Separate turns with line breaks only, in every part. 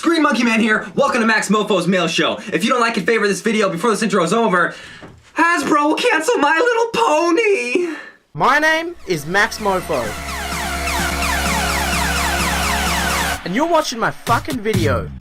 Green Monkey Man here. Welcome to Max Mofo's Mail Show. If you don't like and favor this video before this intro is over, Hasbro will cancel My Little Pony.
My name is maxmoefoe, and you're watching my fucking video.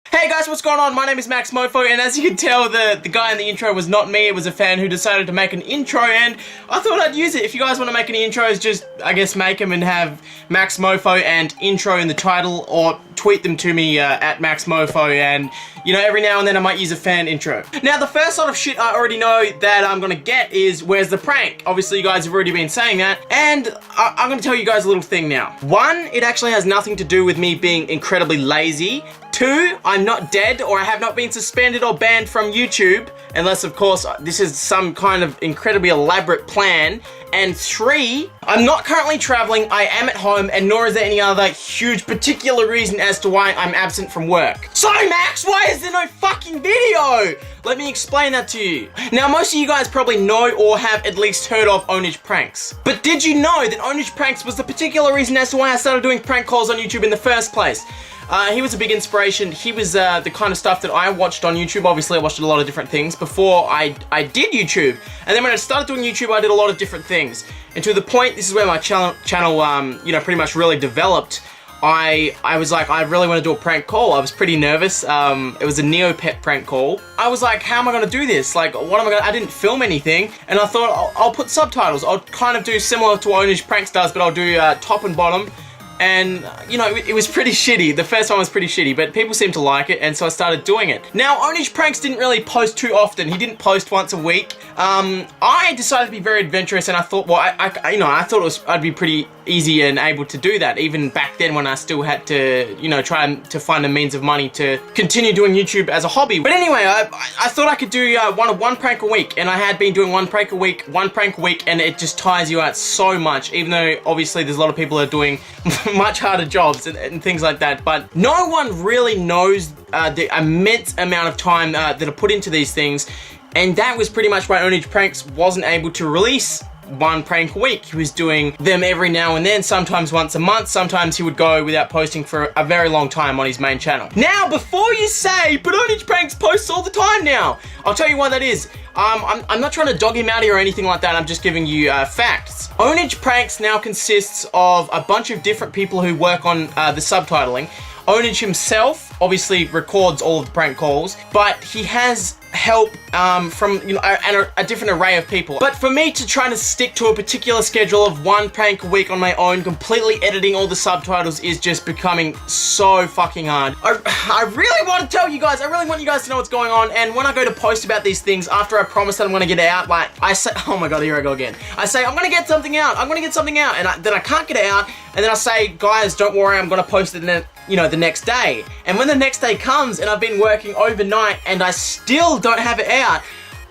Hey guys, what's going on? My name is maxmoefoe, and as you can tell, the guy in the intro was not me. It was a fan who decided to make an intro, and I thought I'd use it. If you guys want to make any intros, just, I guess, make them and have maxmoefoe and intro in the title, or tweet them to me at maxmoefoe, and, you know, every now and then I might use a fan intro. Now, the first sort of shit I already know that I'm gonna get is, where's the prank? Obviously, you guys have already been saying that, and I'm gonna tell you guys a little thing now. One, it actually has nothing to do with me being incredibly lazy. Two, I'm not dead, or I have not been suspended or banned from YouTube, unless, of course, this is some kind of incredibly elaborate plan. And three, I'm not currently traveling, I am at home, and nor is there any other huge particular reason as to why I'm absent from work. So, Max, why is there no fucking video? Let me explain that to you. Now, most of you guys probably know or have at least heard of Ownage Pranks. But did you know that Ownage Pranks was the particular reason as to why I started doing prank calls on YouTube in the first place? He was a big inspiration. He was the kind of stuff that I watched on YouTube. Obviously, I watched a lot of different things before I did YouTube. And then when I started doing YouTube, I did a lot of different things. And to the point, this is where my channel you know, pretty much really developed. I was like, I really want to do a prank call. I was pretty nervous. It was a Neopet prank call. I was like, how am I going to do this? Like, what am I going to... I didn't film anything. And I thought, I'll put subtitles. I'll kind of do similar to what Ownage Pranks does, but I'll do top and bottom. And, you know, it was pretty shitty. The first one was pretty shitty, but people seemed to like it, and so I started doing it. Now, Ownage Pranks didn't really post too often. He didn't post once a week. I decided to be very adventurous, and I thought, well, I thought I'd be pretty easy and able to do that, even back then when I still had to, you know, try to find a means of money to continue doing YouTube as a hobby. But anyway, I thought I could do one prank a week, and I had been doing one prank a week, and it just tires you out so much, even though obviously there's a lot of people that are doing much harder jobs and things like that, but no one really knows the immense amount of time that are put into these things, and that was pretty much why Ownage Pranks wasn't able to release one prank a week. He was doing them every now and then, sometimes once a month, sometimes he would go without posting for a very long time on his main channel. Now, before you say, but Ownage Pranks posts all the time now, I'll tell you why that is. I'm not trying to dog him out here or anything like that, I'm just giving you facts. Ownage Pranks now consists of a bunch of different people who work on the subtitling. Ownage himself obviously records all of the prank calls, but he has help from, you know, a different array of people. But for me to try to stick to a particular schedule of one prank a week on my own, completely editing all the subtitles, is just becoming so fucking hard. I really want to tell you guys, I really want you guys to know what's going on, and when I go to post about these things, after I promise that I'm gonna get it out, like, I say, oh my god, here I go again. I say, I'm gonna get something out, and then I can't get it out, and then I say, guys, don't worry, I'm gonna post it then, you know, the next day. And when the next day comes and I've been working overnight and I still don't have it out,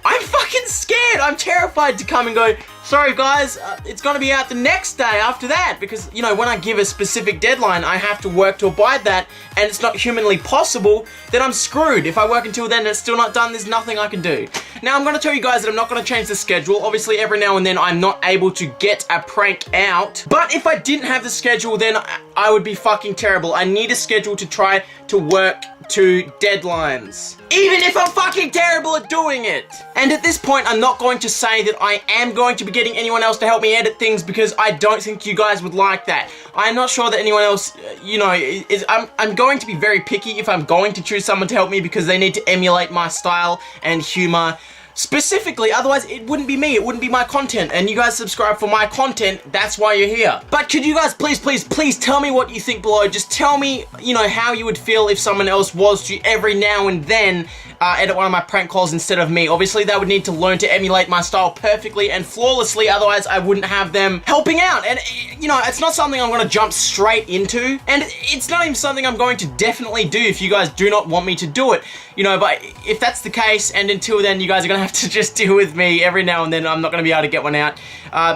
I'm fucking scared. I'm terrified to come and go, sorry guys, it's gonna be out the next day after that, because, you know, when I give a specific deadline, I have to work to abide that, and it's not humanly possible, then I'm screwed. If I work until then and it's still not done, there's nothing I can do. Now, I'm gonna tell you guys that I'm not gonna change the schedule. Obviously, every now and then I'm not able to get a prank out, but if I didn't have the schedule, then I would be fucking terrible. I need a schedule to try to work to deadlines, even if I'm fucking terrible at doing it. And at this point, I'm not going to say that I am going to be getting anyone else to help me edit things, because I don't think you guys would like that. I'm not sure that anyone else, you know, I'm going to be very picky if I'm going to choose someone to help me, because they need to emulate my style and humor specifically, otherwise it wouldn't be me, it wouldn't be my content, and you guys subscribe for my content, that's why you're here. But could you guys please tell me what you think below. Just tell me, you know, how you would feel if someone else was to every now and then edit one of my prank calls instead of me. Obviously, they would need to learn to emulate my style perfectly and flawlessly, otherwise I wouldn't have them helping out. And, you know, it's not something I'm going to jump straight into, and it's not even something I'm going to definitely do if you guys do not want me to do it. You know, but if that's the case, and until then, you guys are gonna have to just deal with me every now and then. I'm not gonna be able to get one out.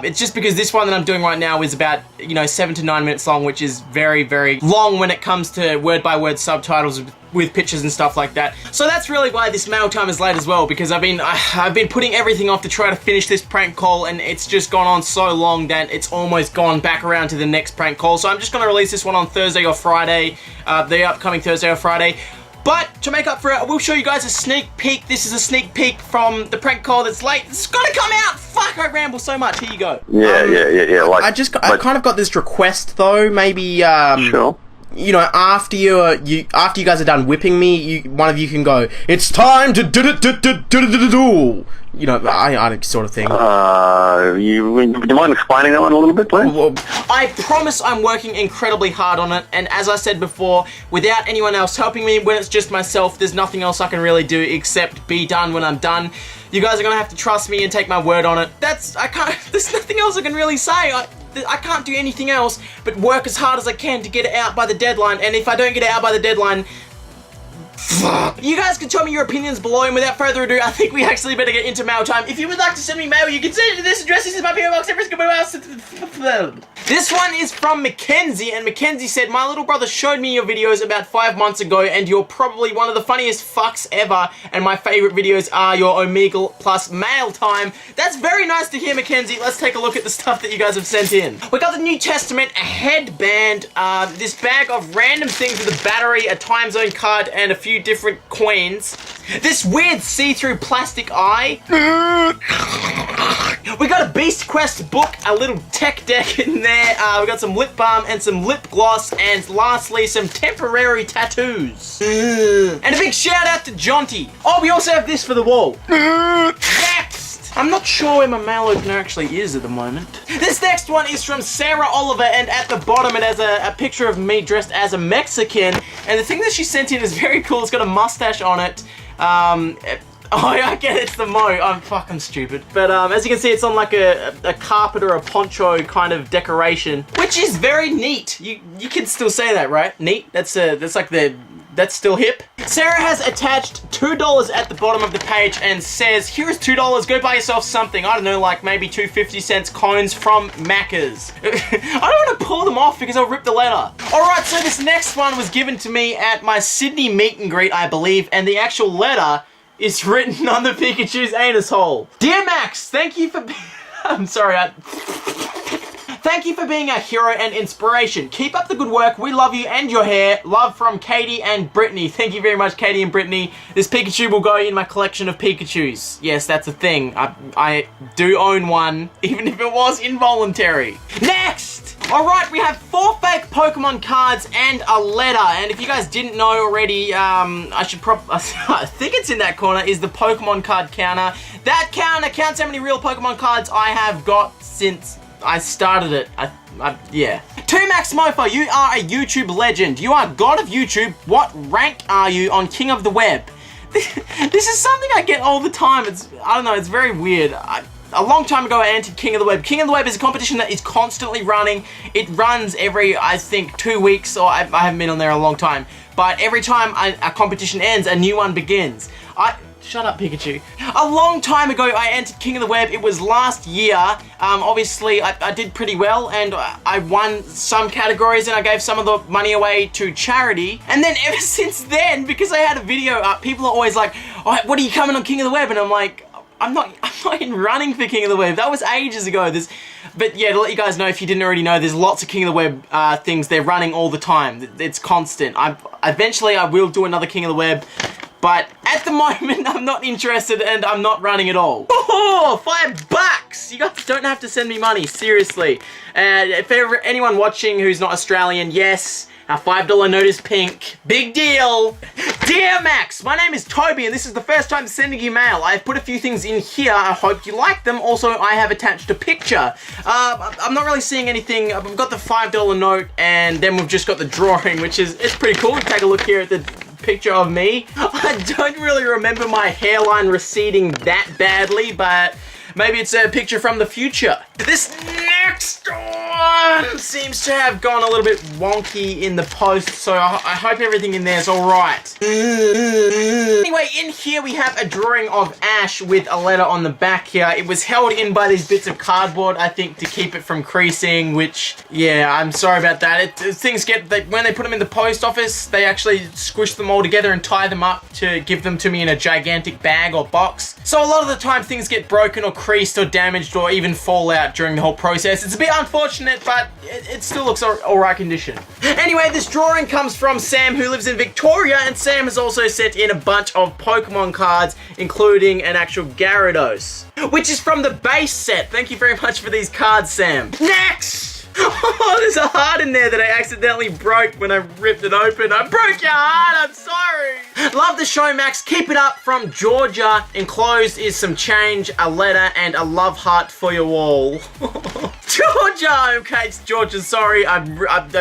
It's just because this one that I'm doing right now is about, you know, 7 to 9 minutes long, which is very, very long when it comes to word-by-word subtitles with pictures and stuff like that. So that's really why this mail time is late as well, because I've been putting everything off to try to finish this prank call, and it's just gone on so long that it's almost gone back around to the next prank call. So I'm just gonna release this one on Thursday or Friday, the upcoming Thursday or Friday. But to make up for it, I will show you guys a sneak peek. This is a sneak peek from the prank call that's late. It's gotta come out! Fuck, I ramble so much. Here you go.
Yeah. Like,
I kind of got this request though. Maybe
sure.
You know, after you guys are done whipping me, one of you can go, "It's time to do." You know, I sort of thing.
Do you mind explaining that one a little bit, please?
Well, I promise I'm working incredibly hard on it, and as I said before, without anyone else helping me, when it's just myself, there's nothing else I can really do except be done when I'm done. You guys are gonna have to trust me and take my word on it. There's nothing else I can really say. I can't do anything else but work as hard as I can to get it out by the deadline, and if I don't get it out by the deadline, fuck. You guys can tell me your opinions below, and without further ado, I think we actually better get into mail time. If you would like to send me mail, you can send it to this address. This is my PO box. This one is from Mackenzie, and Mackenzie said, "My little brother showed me your videos about 5 months ago, and you're probably one of the funniest fucks ever, and my favorite videos are your Omegle plus mail time." That's very nice to hear, Mackenzie. Let's take a look at the stuff that you guys have sent in. We got the New Testament, a headband, this bag of random things with a battery, a time zone card, and a few different coins. This weird see-through plastic eye. We got a Beast Quest book, a little tech deck in there. We got some lip balm and some lip gloss, and lastly, some temporary tattoos. And a big shout out to Jonty. Oh, we also have this for the wall. Next! I'm not sure where my mail opener actually is at the moment. This next one is from Sarah Oliver, and at the bottom it has a picture of me dressed as a Mexican. And the thing that she sent in is very cool. It's got a mustache on it. Oh, I get it, it's the Mo. I'm stupid. But as you can see, it's on like a carpet or a poncho kind of decoration, which is very neat. You can still say that, right? Neat? That's still hip. Sarah has attached $2 at the bottom of the page and says, "Here is $2, go buy yourself something." I don't know, like maybe 2 50-cent coins from Macca's. I don't want to pull them off because I'll rip the letter. Alright, so this next one was given to me at my Sydney meet and greet, I believe, and the actual letter is written on the Pikachu's anus hole. "Dear Max, thank you for I'm sorry, thank you for being our hero and inspiration. Keep up the good work. We love you and your hair. Love from Katie and Brittany." Thank you very much, Katie and Brittany. This Pikachu will go in my collection of Pikachus. Yes, that's a thing. I do own one, even if it was involuntary. Next! Alright, we have 4 fake Pokemon cards and a letter. And if you guys didn't know already, I think it's in that corner, is the Pokemon card counter. That counter counts how many real Pokemon cards I have got since I started it. Yeah. To maxmoefoe, you are a YouTube legend. You are god of YouTube. What rank are you on King of the Web? This is something I get all the time. I don't know, it's very weird. A long time ago, I entered King of the Web. King of the Web is a competition that is constantly running. It runs every, I think, 2 weeks, or I haven't been on there a long time. But every time a competition ends, a new one begins. Shut up, Pikachu. A long time ago, I entered King of the Web. It was last year. Obviously, I did pretty well, and I won some categories, and I gave some of the money away to charity. And then ever since then, because I had a video up, people are always like, "Oh, what are you coming on King of the Web?" And I'm like, I'm not in running for King of the Web. That was ages ago. But yeah, to let you guys know, if you didn't already know, there's lots of King of the Web things. They're running all the time. It's constant. Eventually, I will do another King of the Web. But at the moment, I'm not interested and I'm not running at all. Oh, $5! You guys don't have to send me money, seriously. If ever anyone watching who's not Australian, yes, our $5 note is pink. Big deal. Dear Max, my name is Toby and this is the first time sending you mail. I've put a few things in here. I hope you like them. Also, I have attached a picture. I'm not really seeing anything. I've got the $5 note and then we've just got the drawing, which is it's pretty cool. Take a look here at the picture of me. I don't really remember my hairline receding that badly, but maybe it's a picture from the future. This next one one seems to have gone a little bit wonky in the post, so I hope everything in there is alright. Anyway, in here we have a drawing of Ash with a letter on the back here. It was held in by these bits of cardboard, I think, to keep it from creasing, which, yeah, I'm sorry about that. When they put them in the post office, they actually squish them all together and tie them up to give them to me in a gigantic bag or box. So a lot of the time things get broken or creased or damaged or even fall out during the whole process. It's a bit unfortunate, but it still looks alright condition. Anyway, this drawing comes from Sam, who lives in Victoria, and Sam has also sent in a bunch of Pokemon cards, including an actual Gyarados, which is from the base set. Thank you very much for these cards, Sam. Next! Oh, there's a heart in there that I accidentally broke when I ripped it open. I broke your heart, I'm sorry. Love the show, Max. Keep it up, from Georgia. Enclosed is some change, a letter, and a love heart for your wall. Georgia! Okay, it's Georgia, sorry. I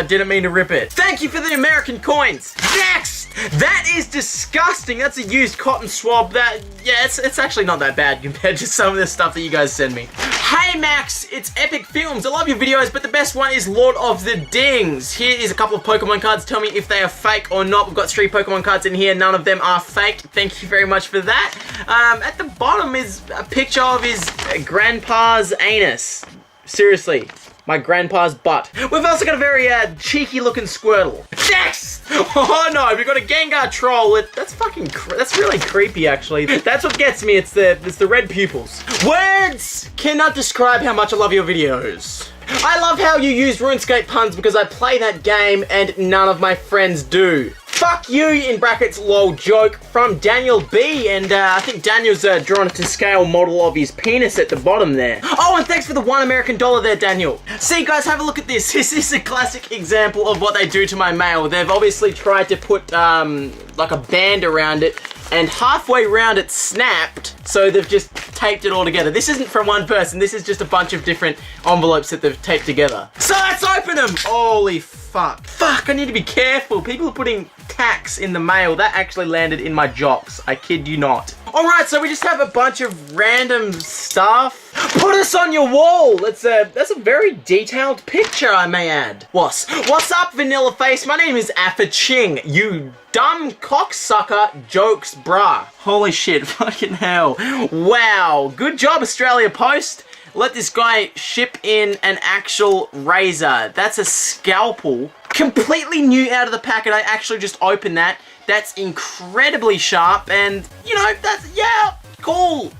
didn't mean to rip it. Thank you for the American coins. Next! That is disgusting. That's a used cotton swab. It's actually not that bad compared to some of the stuff that you guys send me. Hey Max, it's Epic Films. I love your videos, but the best one is Lord of the Dings. Here is a couple of Pokemon cards. Tell me if they are fake or not. We've got 3 Pokemon cards in here. None of them are fake. Thank you very much for that. At the bottom is a picture of his grandpa's anus. Seriously. My grandpa's butt. We've also got a very cheeky looking Squirtle. Next! Oh no, we've got a Gengar troll. That's really creepy actually. That's what gets me, it's the red pupils. Words cannot describe how much I love your videos. I love how you use RuneScape puns because I play that game and none of my friends do. Fuck you, in brackets, lol joke, from Daniel B. And I think Daniel's drawn a to scale model of his penis at the bottom there. Oh, and thanks for the $1 American there, Daniel. See, guys, have a look at this. This is a classic example of what they do to my mail. They've obviously tried to put like a band around it, and halfway around it snapped, so they've just taped it all together. This isn't from one person, this is just a bunch of different envelopes that they've taped together. So let's open them! Holy fuck. Fuck, I need to be careful. People are putting tacks in the mail. That actually landed in my jocks. I kid you not. Alright, so we just have a bunch of random stuff. Put us on your wall! That's a very detailed picture, I may add. What's up, Vanilla Face? My name is Affa Ching. You dumb cocksucker, jokes, brah. Holy shit, fucking hell. Wow, good job, Australia Post. Let this guy ship in an actual razor. That's a scalpel. Completely new out of the packet. I actually just opened that. That's incredibly sharp, and, you know, yeah, cool.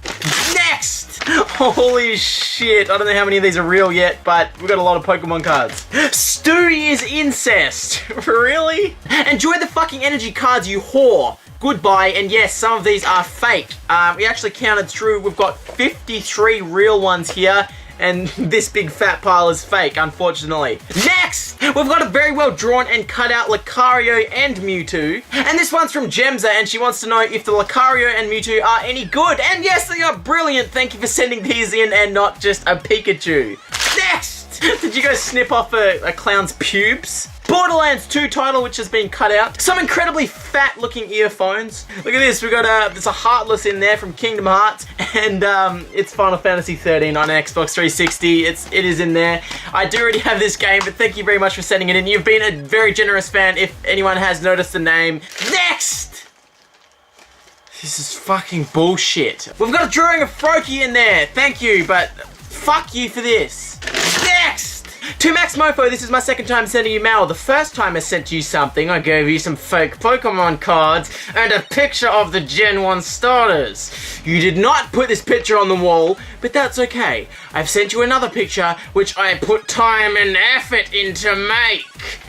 Next! Holy shit, I don't know how many of these are real yet, but we've got a lot of Pokemon cards. Stew is incest. Really? Enjoy the fucking energy cards, you whore. Goodbye, and yes, some of these are fake. We actually counted through, we've got 53 real ones here, and this big fat pile is fake, unfortunately. Next, we've got a very well drawn and cut out Lucario and Mewtwo. And this one's from Gemza, and she wants to know if the Lucario and Mewtwo are any good. And yes, they are brilliant. Thank you for sending these in and not just a Pikachu. Next, did you guys snip off a clown's pubes? Borderlands 2 title, which has been cut out. Some incredibly fat looking earphones. Look at this, we've got there's a Heartless in there from Kingdom Hearts, and it's Final Fantasy 13 on Xbox 360. It is in there. I do already have this game, but thank you very much for sending it in. You've been a very generous fan, if anyone has noticed the name. Next! This is fucking bullshit. We've got a drawing of Froakie in there. Thank you, but fuck you for this. Next! To maxmoefoe, this is my second time sending you mail. The first time I sent you something, I gave you some fake Pokemon cards and a picture of the Gen 1 starters. You did not put this picture on the wall, but that's okay. I've sent you another picture, which I put time and effort into make.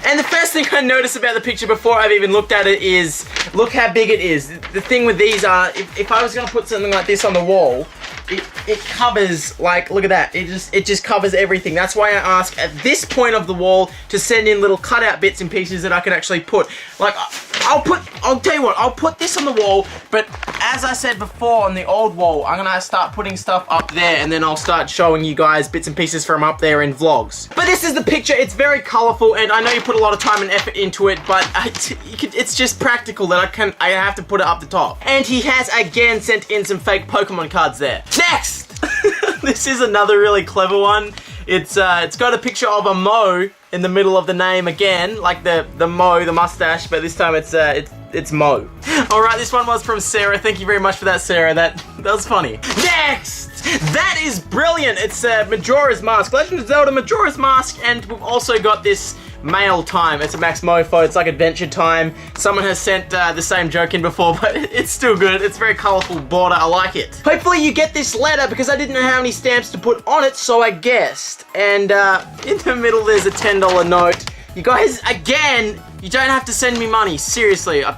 And the first thing I noticed about the picture before I've even looked at it is, look how big it is. The thing with these are, if I was going to put something like this on the wall, it covers, like, look at that. It just covers everything. That's why I ask at this point of the wall to send in little cutout bits and pieces that I can actually put. Like, I'll tell you what, I'll put this on the wall, but as I said before on the old wall, I'm gonna start putting stuff up there, and then I'll start showing you guys bits and pieces from up there in vlogs. But this is the picture. It's very colorful, and I know you put a lot of time and effort into it, but it's just practical that I have to put it up the top. And he has again sent in some fake Pokemon cards there. Next! This is another really clever one. It's got a picture of a Mo in the middle of the name again, like the Mo, the mustache, but this time it's Mo. All right, this one was from Sarah. Thank you very much for that, Sarah. That was funny. Next, that is brilliant. It's Majora's Mask, Legend of Zelda Majora's Mask, and we've also got this mail time. It's a Max Mofo. It's like Adventure Time. Someone has sent the same joke in before, but it's still good. It's a very colorful border. I like it. Hopefully you get this letter because I didn't know how many stamps to put on it, so I guessed. And in the middle there's a $10 note. You guys, again, you don't have to send me money. Seriously, I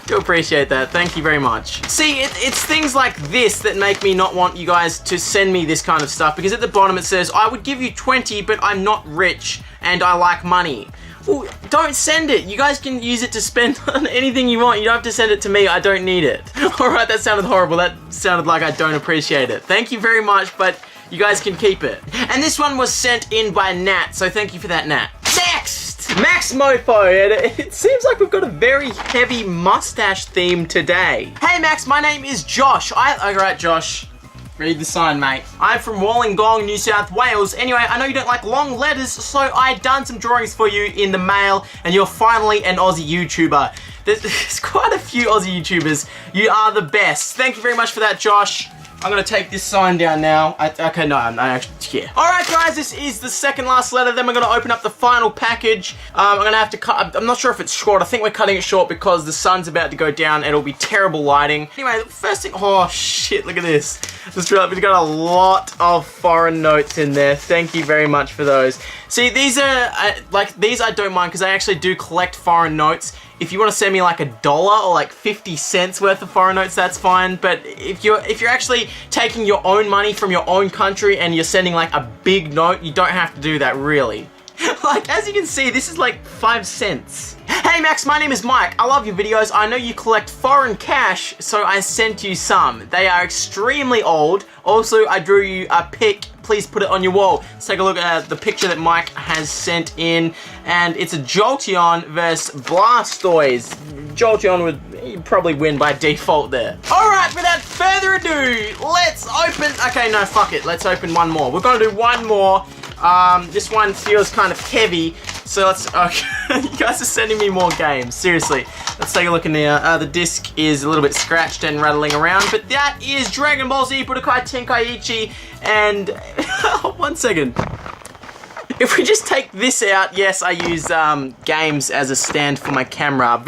do appreciate that. Thank you very much. See, it's things like this that make me not want you guys to send me this kind of stuff, because at the bottom it says, I would give you 20, but I'm not rich and I like money. Well, don't send it. You guys can use it to spend on anything you want. You don't have to send it to me. I don't need it. All right, that sounded horrible. That sounded like I don't appreciate it. Thank you very much, but you guys can keep it. And this one was sent in by Nat, so thank you for that, Nat. Next, Max Mofo, and it seems like we've got a very heavy mustache theme today. Hey Max, my name is Josh. Alright Josh, read the sign, mate. I'm from Wollongong, New South Wales. Anyway, I know you don't like long letters, so I done some drawings for you in the mail, and you're finally an Aussie YouTuber. There's quite a few Aussie YouTubers. You are the best. Thank you very much for that, Josh. I'm gonna take this sign down now. Okay, no, I'm actually, yeah. Alright guys, this is the second last letter, then we're gonna open up the final package. I'm gonna have to cut, I'm not sure if it's short. I think we're cutting it short because the sun's about to go down and it'll be terrible lighting. Anyway, the first thing, oh shit, look at this. We've got a lot of foreign notes in there. Thank you very much for those. See, these are, these I don't mind because I actually do collect foreign notes. If you want to send me like $1 or like 50 cents worth of foreign notes, that's fine. But if you're actually taking your own money from your own country and you're sending like a big note, you don't have to do that, really. Like, as you can see, this is like 5 cents. Hey Max, my name is Mike. I love your videos. I know you collect foreign cash, so I sent you some. They are extremely old. Also, I drew you a pic. Please put it on your wall. Let's take a look at the picture that Mike has sent in, and it's a Jolteon versus Blastoise. Jolteon would probably win by default there. Alright, without further ado, let's open... Okay, no, fuck it. Let's open one more. We're gonna do one more. This one feels kind of heavy, so let's... Okay, you guys are sending me more games. Seriously. Let's take a look in here. The disc is a little bit scratched and rattling around, but that is Dragon Ball Z Budokai Tenkaichi, and... 1 second. If we just take this out, yes, I use games as a stand for my camera. I'm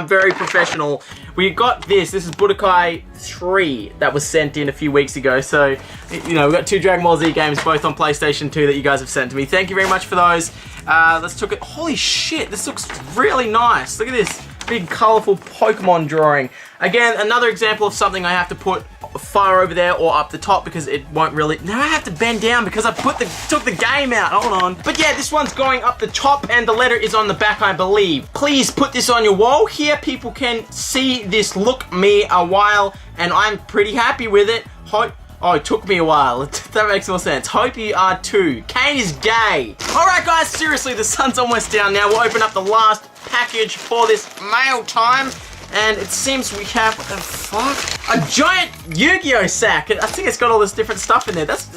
very professional. We got this. This is Budokai 3 that was sent in a few weeks ago. So, you know, we've got 2 Dragon Ball Z games, both on PlayStation 2 that you guys have sent to me. Thank you very much for those. Let's take it. Holy shit, this looks really nice. Look at this. Big, colorful Pokemon drawing. Again, another example of something I have to put far over there or up the top because it won't really... Now I have to bend down because I took the game out. Hold on. But yeah, this one's going up the top and the letter is on the back, I believe. Please put this on your wall. Here people can see this look me a while and I'm pretty happy with it. Oh, it took me a while. That makes more sense. Hope you are too. Kane is gay. Alright guys, seriously, the sun's almost down now. We'll open up the last package for this mail time. And it seems we have, what the fuck? A giant Yu-Gi-Oh sack. I think it's got all this different stuff in there. That's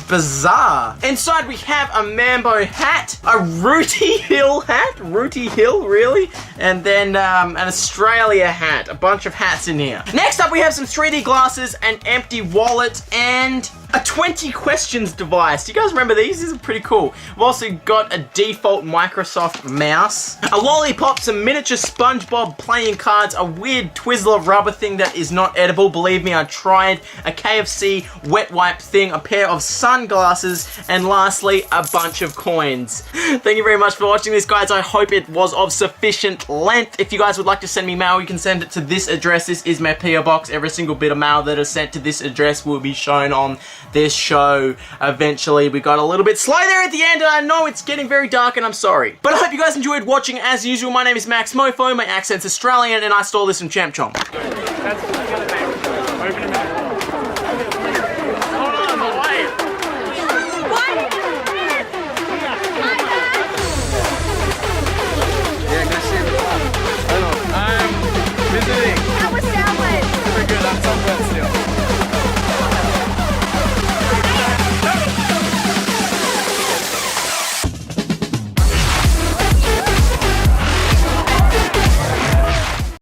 bizarre. Inside we have a Mambo hat, a Rooty Hill hat. Rooty Hill, really? And then an Australia hat. A bunch of hats in here. Next up we have some 3D glasses, an empty wallet, and a 20 questions device. Do you guys remember these? These are pretty cool. We've also got a default Microsoft mouse, a lollipop, some miniature SpongeBob playing cards, a weird Twizzler rubber thing that is not edible. Believe me, I tried. A KFC wet wipe thing, a pair of sunglasses, and lastly, a bunch of coins. Thank you very much for watching this, guys. I hope it was of sufficient length. If you guys would like to send me mail, you can send it to this address. This is my PO box. Every single bit of mail that is sent to this address will be shown on this show eventually. We got a little bit slow there at the end, and I know it's getting very dark, and I'm sorry. But I hope you guys enjoyed watching. As usual, my name is Max Mofo, my accent's Australian, and I stole this from Champ Chomp.